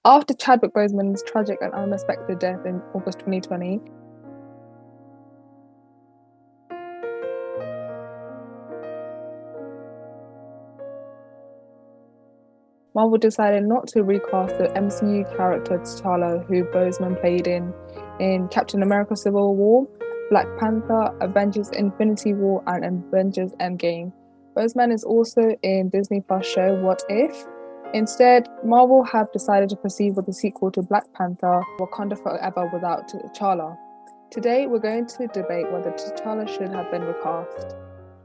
After Chadwick Boseman's tragic and unexpected death in August 2020, Marvel decided not to recast the MCU character T'Challa, who Boseman played in Captain America Civil War, Black Panther, Avengers Infinity War, and Avengers Endgame. Boseman is also in Disney Plus show What If? Instead, Marvel have decided to proceed with the sequel to Black Panther, Wakanda Forever without T'Challa. Today, we're going to debate whether T'Challa should have been recast.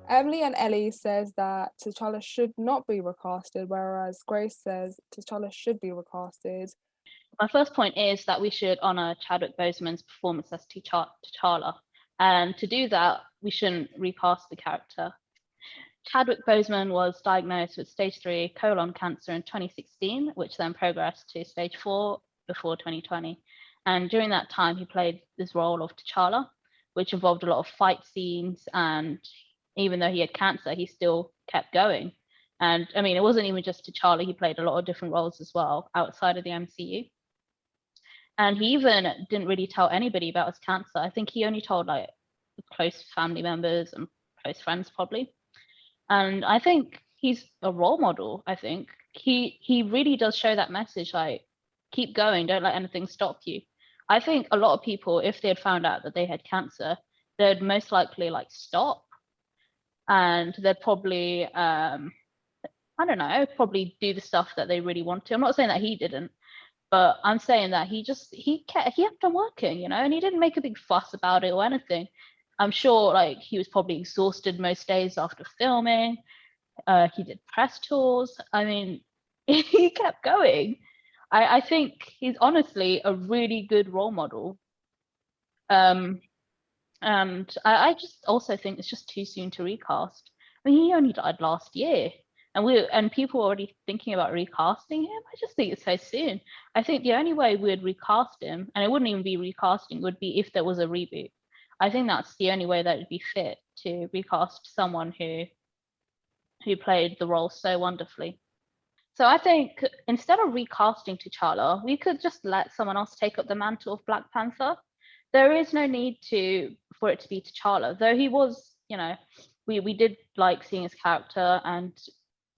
Emily and Ellie says that T'Challa should not be recasted, whereas Grace says T'Challa should be recasted. My first point is that we should honour Chadwick Boseman's performance as T'Challa. And to do that, we shouldn't recast the character. Chadwick Boseman was diagnosed with stage 3 colon cancer in 2016, which then progressed to stage 4 before 2020. And during that time, he played this role of T'Challa, which involved a lot of fight scenes, and even though he had cancer, he still kept going. And I mean, it wasn't even just T'Challa, he played a lot of different roles as well outside of the MCU. And he even didn't really tell anybody about his cancer. I think he only told like close family members and close friends probably. And I think he's a role model. I think he really does show that message, like, keep going, don't let anything stop you. I think a lot of people, if they had found out that they had cancer, they'd most likely like stop, and they'd probably probably do the stuff that they really want to. I'm not saying that he didn't, but I'm saying that he kept on working, and he didn't make a big fuss about it or anything. I'm sure like he was probably exhausted most days after filming. He did press tours. I mean, he kept going. I think he's honestly a really good role model. And I just also think it's just too soon to recast. I mean, he only died last year, and people are already thinking about recasting him. I just think it's so soon. I think the only way we'd recast him, and it wouldn't even be recasting, would be if there was a reboot. I think that's the only way that it'd be fit to recast someone who played the role so wonderfully. So I think instead of recasting T'Challa, we could just let someone else take up the mantle of Black Panther. There is no need for it to be T'Challa, though he was, we did like seeing his character, and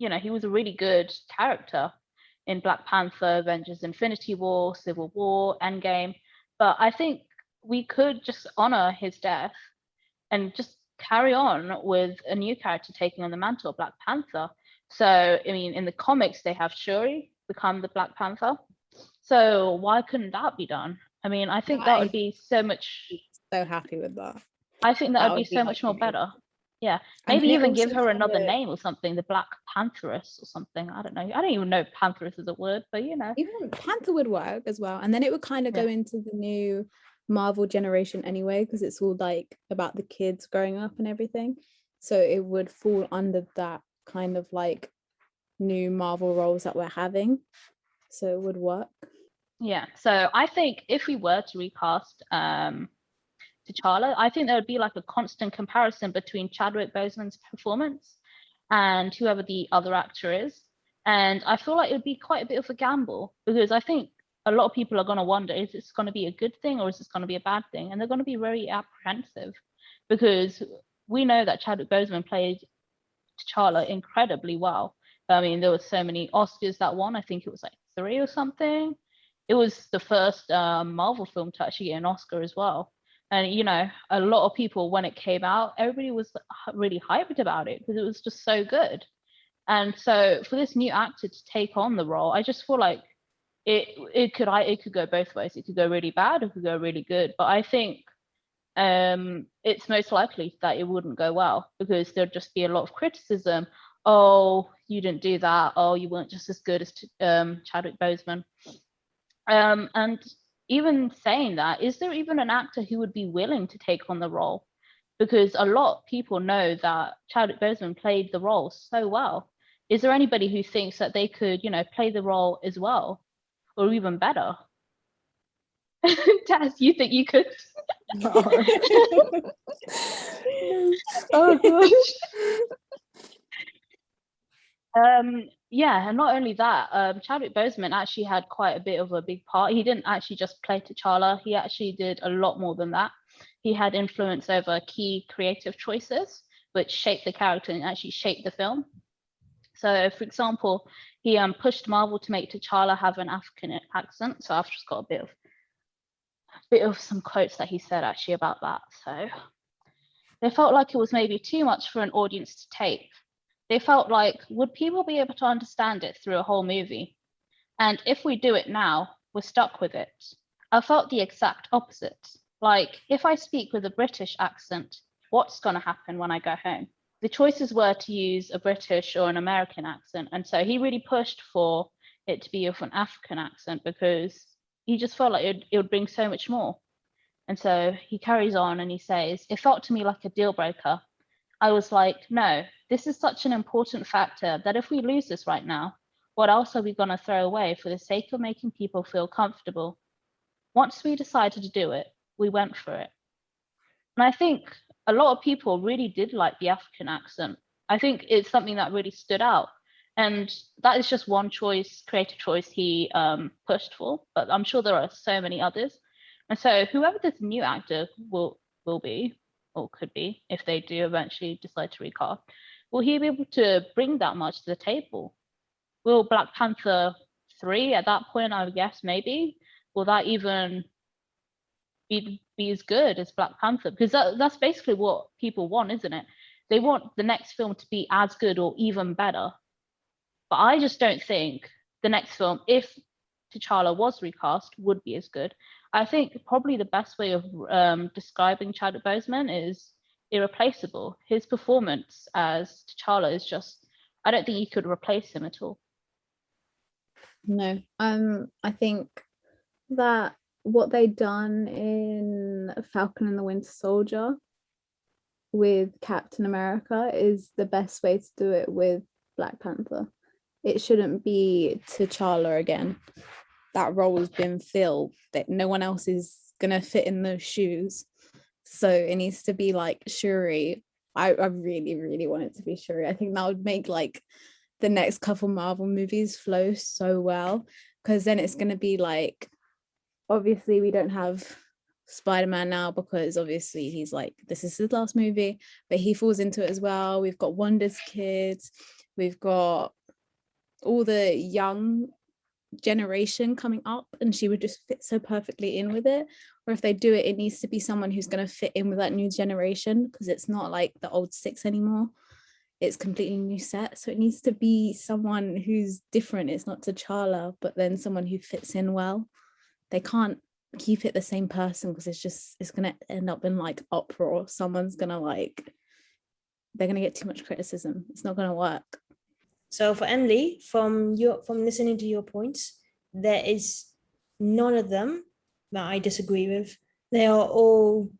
he was a really good character in Black Panther, Avengers Infinity War, Civil War, Endgame. But I think we could just honor his death and just carry on with a new character taking on the mantle of Black Panther. So, I mean, in the comics, they have Shuri become the Black Panther. So why couldn't that be done? I mean, I think that would be so much. So happy with that. I think that would be so much more better. Yeah, maybe even give her another name or something, the Black Pantheress or something. I don't know. I don't even know if Pantheress is a word, but Even Panther would work as well. And then it would kind of go into the new Marvel generation anyway, because it's all like about the kids growing up and everything. So it would fall under that kind of like new Marvel roles that we're having. So it would work. Yeah. So I think if we were to recast T'Challa, I think there would be like a constant comparison between Chadwick Boseman's performance and whoever the other actor is. And I feel like it would be quite a bit of a gamble, because I think a lot of people are going to wonder, is this going to be a good thing or is this going to be a bad thing? And they're going to be very apprehensive, because we know that Chadwick Boseman played T'Challa incredibly well. I mean, there were so many Oscars that won. I think it was like 3 or something. It was the first Marvel film to actually get an Oscar as well. And, a lot of people, when it came out, everybody was really hyped about it because it was just so good. And so for this new actor to take on the role, I just feel like it could go both ways. It could go really bad, it could go really good. But I think it's most likely that it wouldn't go well, because there'd just be a lot of criticism. Oh, you didn't do that. Oh, you weren't just as good as Chadwick Boseman. And even saying that, is there even an actor who would be willing to take on the role? Because a lot of people know that Chadwick Boseman played the role so well. Is there anybody who thinks that they could, play the role as well, or even better? Taz, you think you could? No. Oh gosh. Yeah, and not only that, Chadwick Boseman actually had quite a bit of a big part. He didn't actually just play T'Challa, he actually did a lot more than that. He had influence over key creative choices, which shaped the character and actually shaped the film. So, for example, he pushed Marvel to make T'Challa have an African accent. So I've just got a bit of some quotes that he said actually about that. So they felt like it was maybe too much for an audience to take. They felt like, would people be able to understand it through a whole movie? And if we do it now, we're stuck with it. I felt the exact opposite. Like, if I speak with a British accent, what's going to happen when I go home? The choices were to use a British or an American accent. And so he really pushed for it to be with an African accent because he just felt like it would bring so much more. And so he carries on and he says, it felt to me like a deal breaker. I was like, no, this is such an important factor that if we lose this right now, what else are we going to throw away for the sake of making people feel comfortable? Once we decided to do it, we went for it. And I think a lot of people really did like the African accent. I think it's something that really stood out. And that is just one choice, creative choice he pushed for, but I'm sure there are so many others. And so whoever this new actor will be, or could be, if they do eventually decide to recast, will he be able to bring that much to the table? Will Black Panther 3 at that point, I would guess, maybe? Will that even be as good as Black Panther? Because that's basically what people want, isn't it? They want the next film to be as good or even better. But I just don't think the next film, if T'Challa was recast, would be as good. I think probably the best way of describing Chadwick Boseman is irreplaceable. His performance as T'Challa is just, I don't think you could replace him at all. No, I think that what they done in Falcon and the Winter Soldier with Captain America is the best way to do it with Black Panther. It shouldn't be T'Challa again. That role has been filled, that no one else is gonna fit in those shoes. So it needs to be like Shuri. I really, really want it to be Shuri. I think that would make like the next couple Marvel movies flow so well, because then it's gonna be like, obviously we don't have Spider-Man now because obviously he's like, this is his last movie, but he falls into it as well. We've got Wanda's kids, we've got all the young generation coming up, and she would just fit so perfectly in with it. Or if they do it, it needs to be someone who's going to fit in with that new generation, because it's not like the old six anymore. It's completely new set, so it needs to be someone who's different. It's not T'Challa, but then someone who fits in well. They can't keep it the same person because it's gonna end up in like uproar. Someone's gonna like, they're gonna get too much criticism. It's not gonna work. So for Emily, from listening to your points, there is none of them that I disagree with. They are all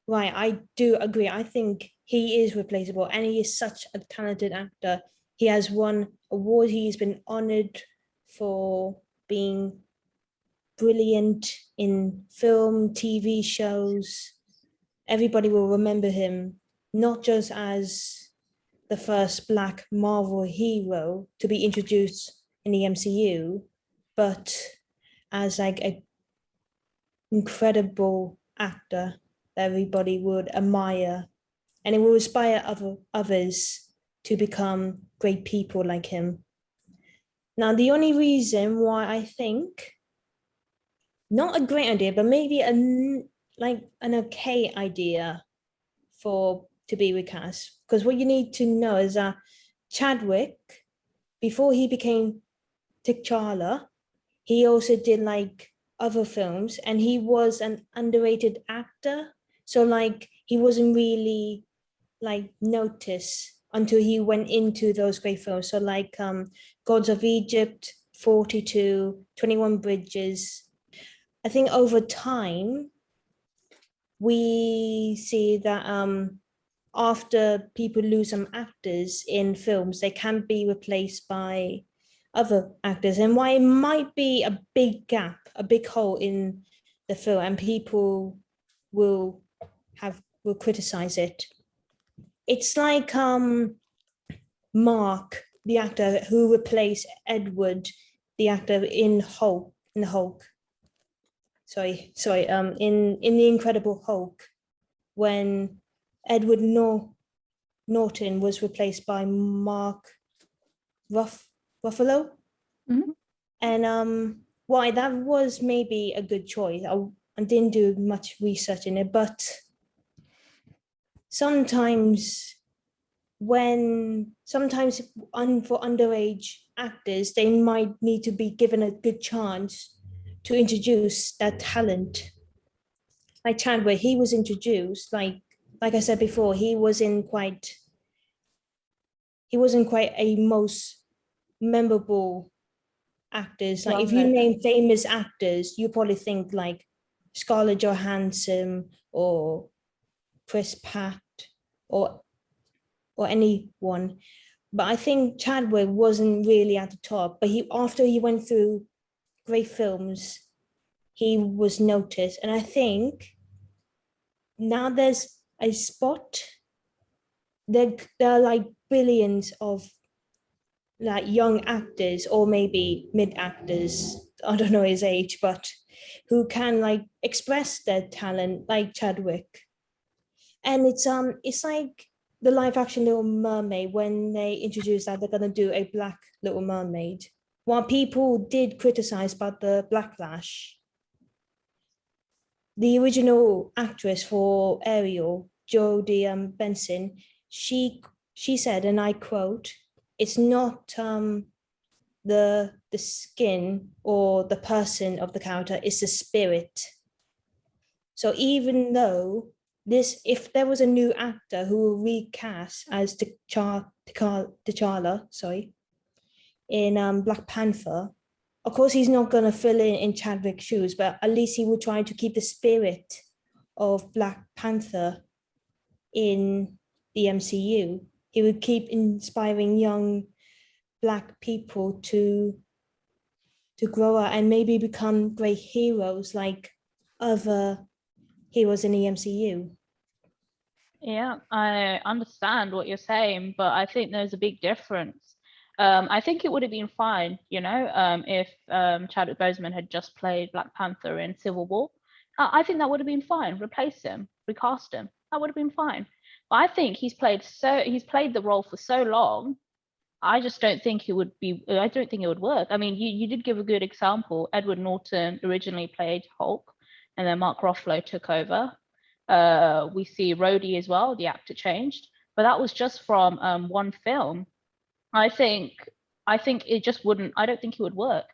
right. I do agree. I think he is replaceable, and he is such a talented actor. He has won awards. He's been honored for being brilliant in film, TV shows. Everybody will remember him, not just as the first Black Marvel hero to be introduced in the MCU, but as like an incredible actor that everybody would admire, and it will inspire others to become great people like him. Now, the only reason why I think not a great idea, but maybe an okay idea for to be recast, because what you need to know is that Chadwick, before he became T'Challa, he also did like other films, and he was an underrated actor. So like he wasn't really like noticed until he went into those great films. So like Gods of Egypt, 42, 21 Bridges. I think over time we see that after people lose some actors in films, they can be replaced by other actors, and why it might be a big gap, a big hole in the film, and people will criticize it. It's like Mark the actor who replaced Edward, the actor in Hulk, in the Hulk. In the Incredible Hulk, when Edward Norton was replaced by Mark Ruffalo. Mhm. And why that was maybe a good choice. I didn't do much research in it, but sometimes for underage actors, they might need to be given a good chance to introduce that talent. Like Chadwick, he was introduced, like I said before, he wasn't quite a most memorable actors. Like if you name famous actors, you probably think like Scarlett Johansson or Chris Pratt or anyone. But I think Chadwick wasn't really at the top. But after he went through great films, he was noticed. And I think now there's a spot. There are like billions of like young actors or maybe mid actors, I don't know his age, but who can like express their talent like Chadwick. And it's like the live action Little Mermaid, when they introduced that they're gonna do a black Little Mermaid. While people did criticize about the backlash, the original actress for Ariel, Jodie Benson, she said, and I quote, "It's not the skin or the person of the character, it's the spirit." So even though if there was a new actor who will recast as T'Challa, in Black Panther, of course he's not going to fill in Chadwick's shoes, but at least he will try to keep the spirit of Black Panther in the MCU. He would keep inspiring young Black people to grow up and maybe become great heroes like other heroes in the MCU. Yeah, I understand what you're saying, but I think there's a big difference. I think it would have been fine, if Chadwick Boseman had just played Black Panther in Civil War. I think that would have been fine. Replace him, recast him. That would have been fine. But I think he's played the role for so long. I just don't think it would work. I mean, you did give a good example. Edward Norton originally played Hulk, and then Mark Ruffalo took over. We see Rhodey as well, the actor changed, but that was just from one film. I think it just wouldn't. I don't think it would work.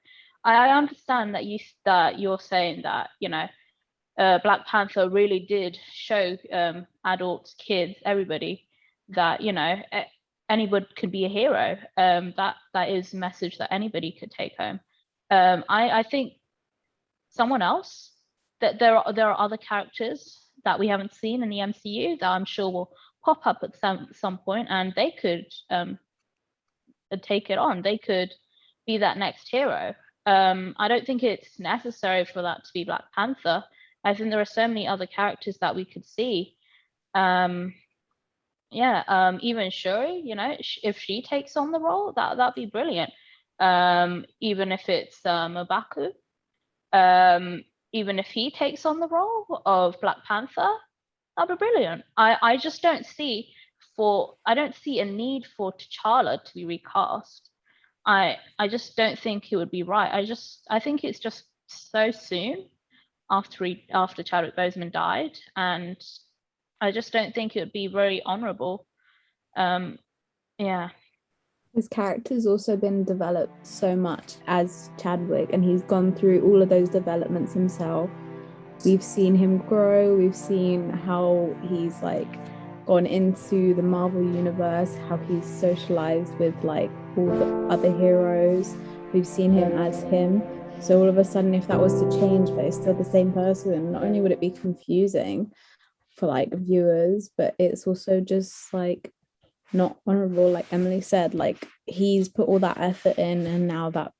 I understand that you're saying that Black Panther really did show adults, kids, everybody that anybody could be a hero. That is a message that anybody could take home. I think someone else, that there are other characters that we haven't seen in the MCU that I'm sure will pop up at some point, and they could take it on. They could be that next hero. I don't think it's necessary for that to be Black Panther. I think there are so many other characters that we could see. Even Shuri, if she takes on the role, that'd be brilliant. Even if it's M'Baku, even if he takes on the role of Black Panther, that'd be brilliant. I just don't see a need for T'Challa to be recast. I just don't think it would be right. I think it's just so soon after Chadwick Boseman died, and I just don't think it would be very honorable. His character's also been developed so much as Chadwick, and he's gone through all of those developments himself. We've seen him grow. We've seen how he's like gone into the Marvel universe, how he's socialized with like all the other heroes. We've seen him as him. So all of a sudden, if that was to change, but it's still the same person, not only would it be confusing for like viewers, but it's also just like not honorable. Like Emily said, like he's put all that effort in, and now that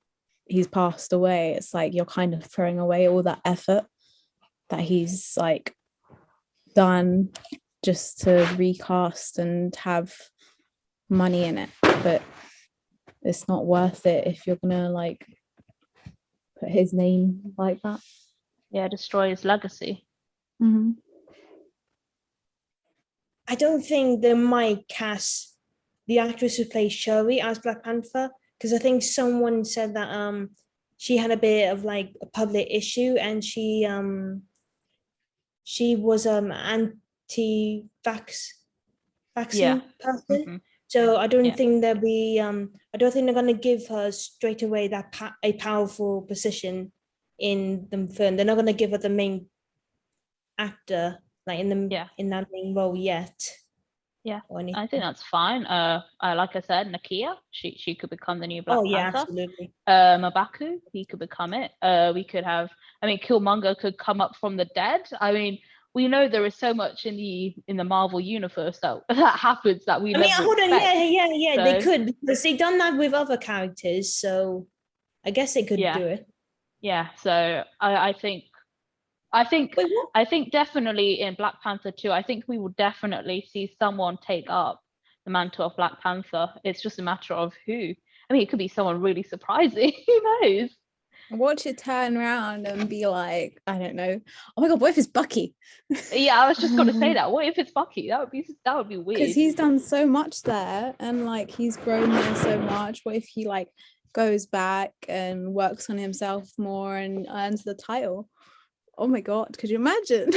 he's passed away, it's like you're kind of throwing away all that effort that he's like done just to recast and have money in it. But it's not worth it if you're gonna like put his name like that. Yeah, destroy his legacy. Mm-hmm. I don't think they might cast the actress who plays Shuri as Black Panther, because I think someone said that she had a bit of like a public issue, and she was anti-vax vaccine person. Mm-hmm. So I don't think there'll be I don't think they're gonna give her straight away that a powerful position in the film. They're not gonna give her the main actor like in that main role yet. Yeah, I think that's fine. Like I said, Nakia, she could become the new Black Panther. Absolutely. M'Baku, he could become it. We could have, I mean, Killmonger could come up from the dead. I mean, we know there is so much in the Marvel universe that happens that we never hold on, expect. So, they could, because they've done that with other characters, so I guess they could do it. Yeah, so I think definitely in Black Panther 2, I think we will definitely see someone take up the mantle of Black Panther. It's just a matter of who. I mean, it could be someone really surprising. Who knows? Watch it turn around and be like, I don't know. Oh my god, what if it's Bucky? Yeah, I was just gonna say that. What if it's Bucky? That would be weird. Because he's done so much there, and like he's grown there so much. What if he like goes back and works on himself more and earns the title? Oh my god, could you imagine?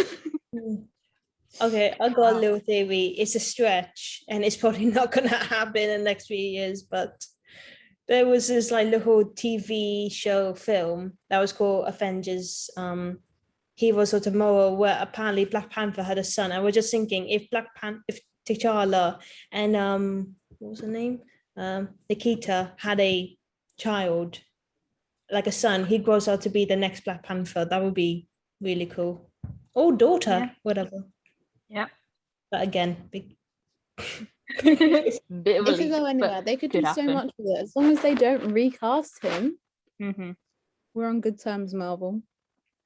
Okay, I got a little theory. It's a stretch, and it's probably not gonna happen in the next few years, but there was this like little TV show film that was called Avengers, Heroes of Tomorrow, where apparently Black Panther had a son. And we're just thinking if T'Challa and what was her name? Nikita had a child, like a son, he grows out to be the next Black Panther. That would be really cool. Or daughter, whatever. Yeah. But again, big It could go anywhere. They could do so much with it. As long as they don't recast him, we're on good terms, Marvel.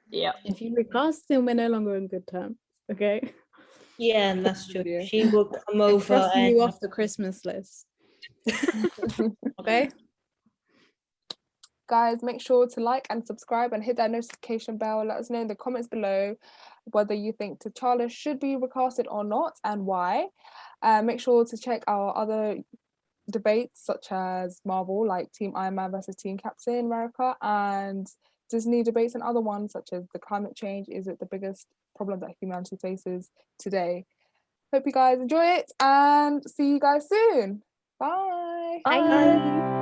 Yeah. If you recast him, we're no longer on good terms. Okay. Yeah, and that's true. She will come over and you off the Christmas list. Okay. Guys, make sure to like and subscribe and hit that notification bell. Let us know in the comments below whether you think T'Challa should be recasted or not and why. Make sure to check our other debates such as Marvel, like Team Iron Man versus Team Captain America, and Disney debates and other ones such as the climate change. Is it the biggest problem that humanity faces today? Hope you guys enjoy it and see you guys soon. Bye. Bye.